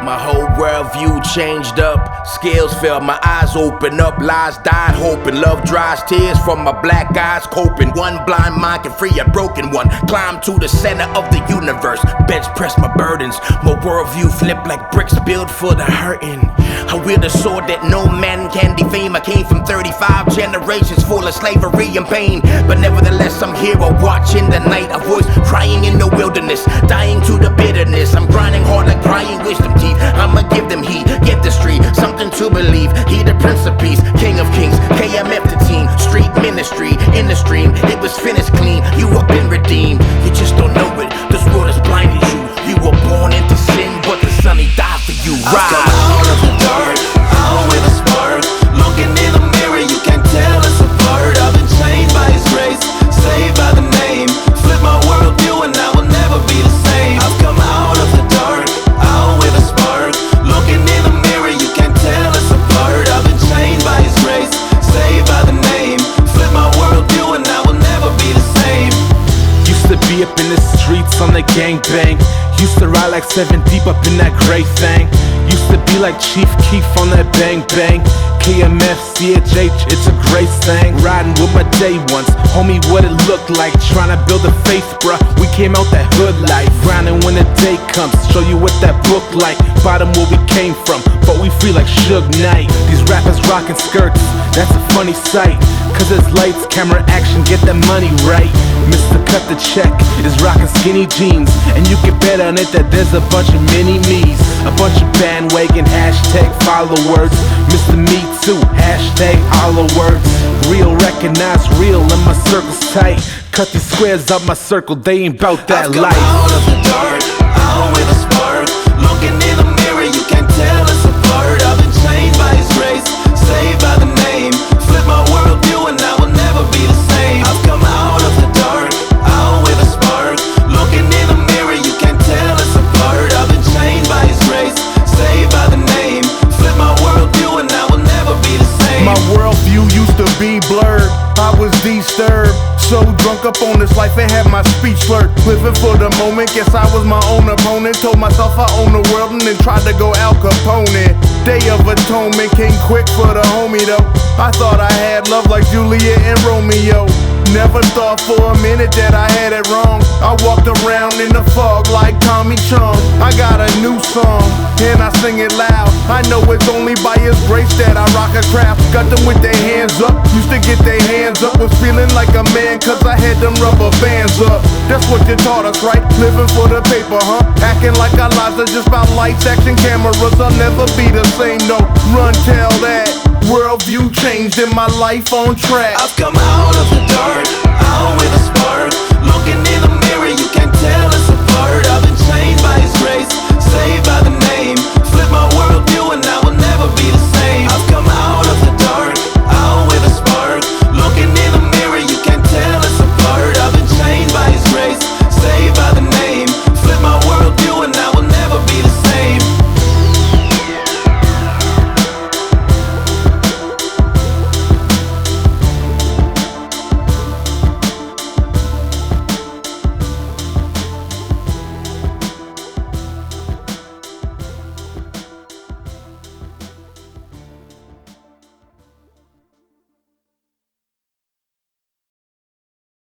My whole worldview changed up, scales fell, my eyes opened up, lies died hoping, love dries tears from my black eyes coping. One blind mind can free a broken one, climb to the center of the universe, bench press my burdens, my worldview flip like bricks built for the hurting. I wield a sword that no man can defame. I came from 35 generations full of slavery and pain, but nevertheless I'm here a watch in the night, a voice crying in the wilderness, dying to the bitterness. I'm grinding hard like crying wisdom teeth. I'ma give them heat, get the street something to believe. He the Prince of Peace, King of Kings, KMF the team, street ministry in the stream. It was finished clean, you have been redeemed. You just don't know it, this world has blinded you. You were born into sin, but the Son he died for you. I've come out of the dark, out with a spark. Looking in the mirror, you can't tell us apart. I've been changed by His grace, saved by the name. Flip my worldview and I will never be the same. I've come out of the dark, out with a spark. Looking in the mirror, you can't tell us apart. I've been changed by His grace, saved by the name. Flip my worldview and I will never be the same. Used to be up in the streets on the gangbang. Used to ride like 7 deep up in that gray thing. Used to be like Chief Keef on that bang bang. KMF, CHH, it's a great thing. Riding with my day ones, homie, what it looked like. Trying to build a faith, bruh, we came out that hood life. Grinding when the day comes, show you what that book like. Bottom where we came from, but we free like Suge Knight. These rappers rocking skirts, that's a funny sight. Cause it's lights, camera, action, get that money right. Mr. Cut the Check is rocking skinny jeans, and you can bet on it that there's a bunch of mini-me's, a bunch of bandwagon hashtag followers. Mr. Me Too, hashtag hollow words. Real recognize real and my circle's tight. Cut these squares out my circle, they ain't bout that I've life. come out of the dark, out with a spark. Looking in the mirror, you can't tell us apart. I've been changed by His grace, saved by the name. Flip my worldview and I will never be the same. I've come out of the dark, out with a spark. Looking in the mirror, you can't tell us apart. I've been changed by His grace, saved by the name. Flip my worldview and I will never be the same. My worldview used to be blurred, I was disturbed. So drunk up on this life and had my speech slurred. Living for the moment, guess I was my own opponent. Told myself I own the world and then tried to go Al Capone. Day of Atonement came quick for the homie though. I thought I had love like Juliet and Romeo. Never thought for a minute that I had it wrong. I walked around in the fog like Tommy Chong. I got a new song and I sing it loud. I know it's only by His grace that I rock a crowd. Got them with their hands up, used to get their hands up. Was feeling like a man cause I had them rubber bands up. That's what you taught us, right? Living for the paper, huh? Acting like our lives are just about lights, action, cameras. I'll never be the same, no, run, tell that. Worldview changed and my life on track. I've come out of the dark, out with a spark. Looking in the mirror,